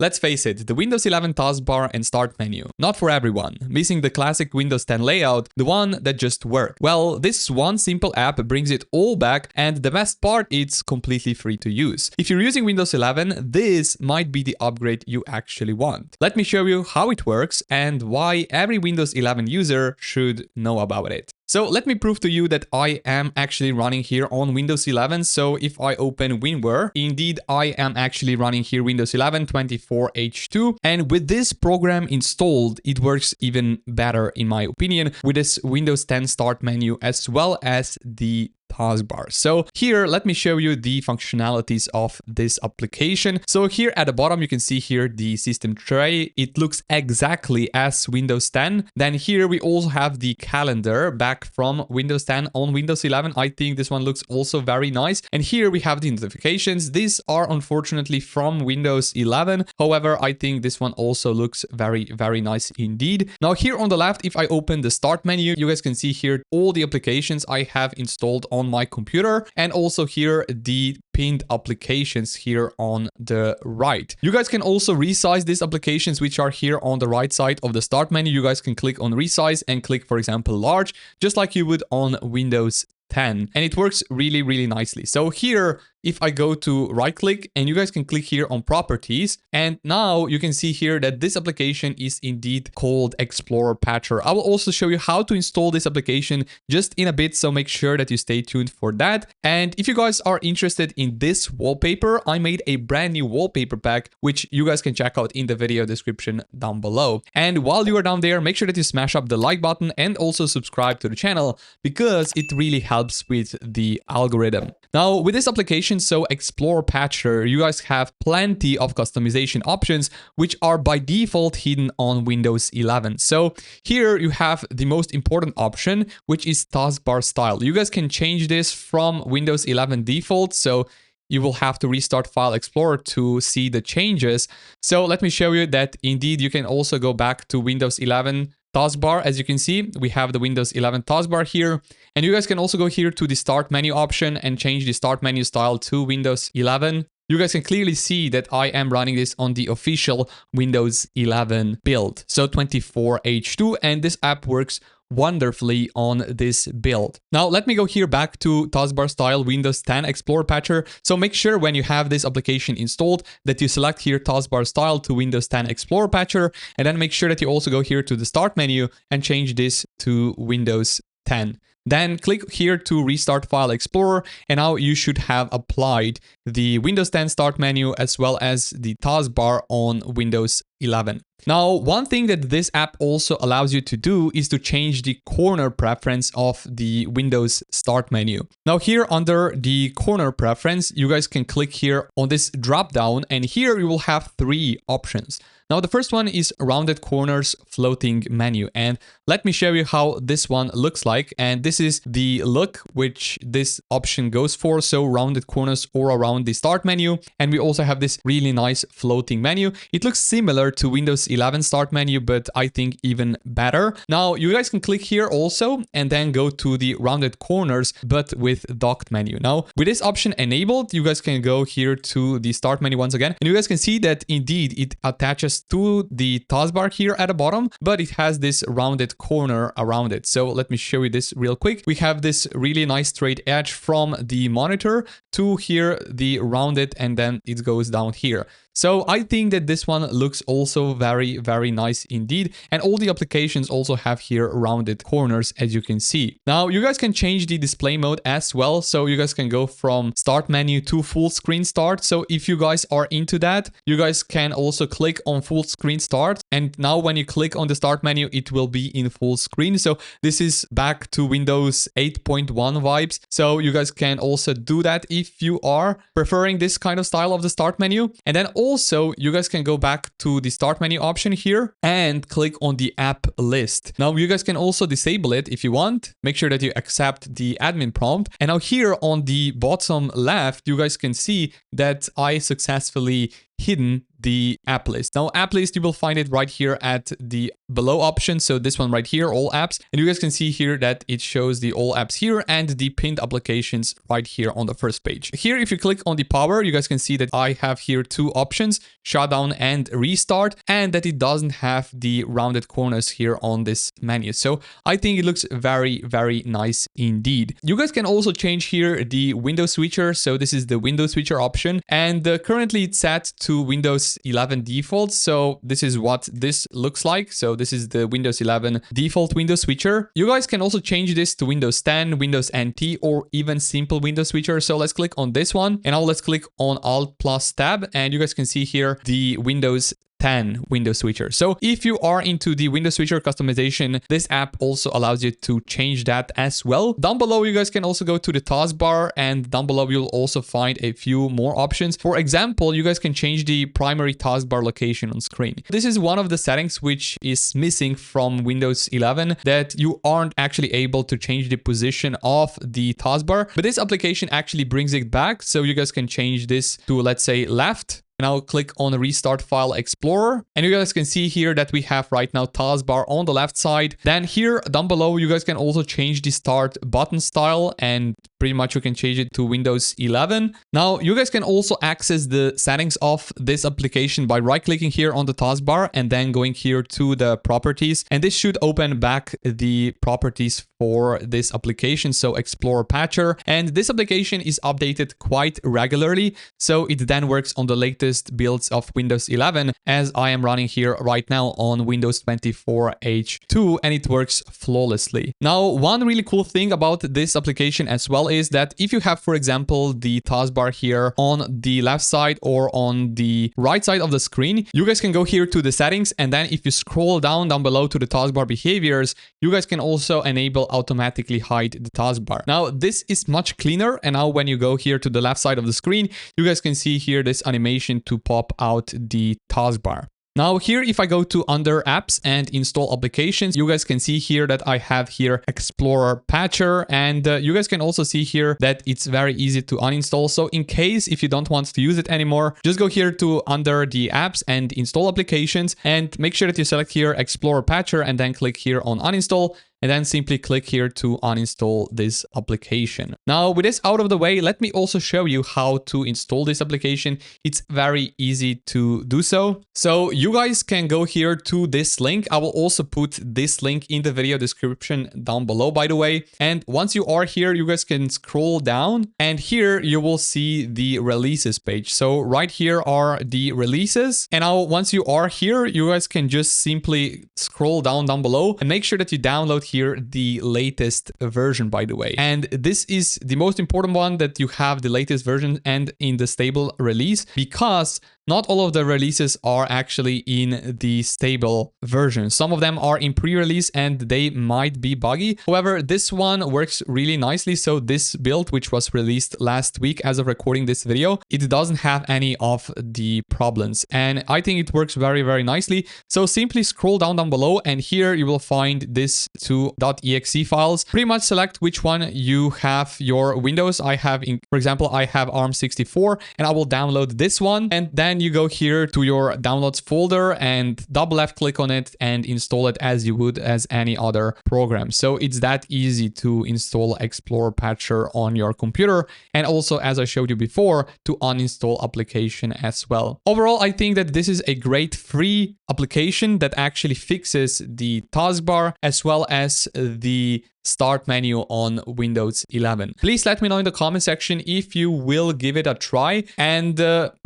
Let's face it, the Windows 11 taskbar and start menu, not for everyone, missing the classic Windows 10 layout, the one that just worked. Well, this one simple app brings it all back, and the best part, it's completely free to use. If you're using Windows 11, this might be the upgrade you actually want. Let me show you how it works and why every Windows 11 user should know about it. So let me prove to you that I am actually running here on Windows 11. So if I open WinWare, indeed I am actually running here Windows 11 24H2. And with this program installed, it works even better in my opinion with this Windows 10 start menu as well as the taskbar. So here, let me show you the functionalities of this application. So here at the bottom, you can see here the system tray. It looks exactly as Windows 10. Then here we also have the calendar back from Windows 10 on Windows 11. I think this one looks also very nice. And here we have the notifications. These are unfortunately from Windows 11. However, I think this one also looks very, very nice indeed. Now here on the left, if I open the start menu, you guys can see here all the applications I have installed on my computer, and also here the pinned applications here on the right. You guys can also resize these applications which are here on the right side of the start menu. You guys can click on resize and click, for example, large, just like you would on Windows 10, and it works really, really nicely. So here, if I go to right click, and you guys can click here on properties, and now you can see here that this application is indeed called ExplorerPatcher. I will also show you how to install this application just in a bit, so make sure that you stay tuned for that. And if you guys are interested in this wallpaper, I made a brand new wallpaper pack, which you guys can check out in the video description down below. And while you are down there, make sure that you smash up the like button and also subscribe to the channel, because it really helps with the algorithm. Now, with this application, so ExplorerPatcher, you guys have plenty of customization options, which are by default hidden on Windows 11. So here you have the most important option, which is Taskbar Style. You guys can change this from Windows 11 default, so you will have to restart File Explorer to see the changes. So let me show you that indeed you can also go back to Windows 11 taskbar. As you can see, we have the Windows 11 taskbar here. And you guys can also go here to the start menu option and change the start menu style to Windows 11. You guys can clearly see that I am running this on the official Windows 11 build, so 24H2, and this app works wonderfully on this build. Now let me go here back to Taskbar Style Windows 10 ExplorerPatcher. So make sure when you have this application installed that you select here Taskbar Style to Windows 10 ExplorerPatcher, and then make sure that you also go here to the start menu and change this to Windows 10. Then click here to restart File Explorer, and now you should have applied the Windows 10 start menu as well as the taskbar on Windows 11. Now, one thing that this app also allows you to do is to change the corner preference of the Windows start menu. Now here under the corner preference, you guys can click here on this drop down, and here you will have three options. Now the first one is rounded corners floating menu, and let me show you how this one looks like. And this is the look which this option goes for, so rounded corners or around the start menu. And we also have this really nice floating menu. It looks similar to Windows 11 start menu, but I think even better. Now you guys can click here also and then go to the rounded corners but with docked menu. Now with this option enabled, you guys can go here to the start menu once again, and you guys can see that indeed it attaches to the taskbar here at the bottom, but it has this rounded corner around it. So let me show you this real quick. We have this really nice straight edge from the monitor to here, the rounded, and then it goes down here. So I think that this one looks also very, very nice indeed. And all the applications also have here rounded corners, as you can see. Now you guys can change the display mode as well. So you guys can go from start menu to full screen start. So if you guys are into that, you guys can also click on full screen start. And now when you click on the start menu, it will be in full screen. So this is back to Windows 8.1 vibes. So you guys can also do that if you are preferring this kind of style of the start menu. And then also, you guys can go back to the start menu option here and click on the app list. Now, you guys can also disable it if you want. Make sure that you accept the admin prompt. And now here on the bottom left, you guys can see that I successfully hidden the app list. Now, app list, you will find it right here at the below option. So this one right here, all apps. And you guys can see here that it shows the all apps here and the pinned applications right here on the first page. Here, if you click on the power, you guys can see that I have here two options, shutdown and restart, and that it doesn't have the rounded corners here on this menu. So I think it looks very, very nice indeed. You guys can also change here the window switcher. So this is the window switcher option, and currently it's set to Windows 11 default. So this is what this looks like. So this is the Windows 11 default window switcher. You guys can also change this to Windows 10, Windows NT, or even simple window switcher. So let's click on this one, and now let's click on Alt plus Tab, and you guys can see here the Windows 10 window switcher. So if you are into the window switcher customization, this app also allows you to change that as well. Down below, you guys can also go to the taskbar, and down below you'll also find a few more options. For example, you guys can change the primary taskbar location on screen. This is one of the settings which is missing from Windows 11, that you aren't actually able to change the position of the taskbar, but this application actually brings it back. So you guys can change this to, let's say, left. And I'll click on the Restart File Explorer. And you guys can see here that we have right now taskbar on the left side. Then here down below, you guys can also change the start button style, and pretty much you can change it to Windows 11. Now, you guys can also access the settings of this application by right-clicking here on the taskbar and then going here to the properties. And this should open back the properties for this application, so ExplorerPatcher. And this application is updated quite regularly, so it then works on the latest builds of Windows 11, as I am running here right now on Windows 24 H2, and it works flawlessly. Now, one really cool thing about this application as well is that if you have, for example, the taskbar here on the left side or on the right side of the screen, you guys can go here to the settings, and then if you scroll down below to the taskbar behaviors, you guys can also enable automatically hide the taskbar. Now, this is much cleaner, and now when you go here to the left side of the screen, you guys can see here this animation to pop out the taskbar. Now here, if I go to under apps and install applications, you guys can see here that I have here ExplorerPatcher, and you guys can also see here that it's very easy to uninstall. So in case if you don't want to use it anymore, just go here to under the apps and install applications, and make sure that you select here ExplorerPatcher and then click here on uninstall. And then simply click here to uninstall this application. Now, with this out of the way, let me also show you how to install this application. It's very easy to do so. So you guys can go here to this link. I will also put this link in the video description down below, by the way. And once you are here, you guys can scroll down, and here you will see the releases page. So right here are the releases. And now once you are here, you guys can just simply scroll down below and make sure that you download here the latest version, by the way. And this is the most important one, that you have the latest version and in the stable release, because not all of the releases are actually in the stable version. Some of them are in pre-release and they might be buggy. However, this one works really nicely. So this build, which was released last week as of recording this video, it doesn't have any of the problems. And I think it works very, very nicely. So simply scroll down below, and here you will find this two .exe files. Pretty much select which one you have your Windows. I have, for example, I have ARM64, and I will download this one. And then you go here to your downloads folder and double left click on it and install it as you would as any other program. So it's that easy to install ExplorerPatcher on your computer, and also, as I showed you before, to uninstall application as well. Overall, I think that this is a great free application that actually fixes the taskbar as well as the start menu on Windows 11. Please let me know in the comment section if you will give it a try. And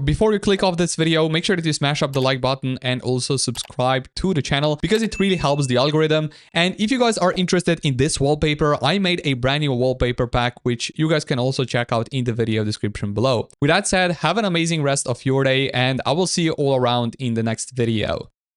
before you click off this video, make sure that you smash up the like button and also subscribe to the channel, because it really helps the algorithm. And if you guys are interested in this wallpaper, I made a brand new wallpaper pack, which you guys can also check out in the video description below. With that said, have an amazing rest of your day, and I will see you all around in the next video.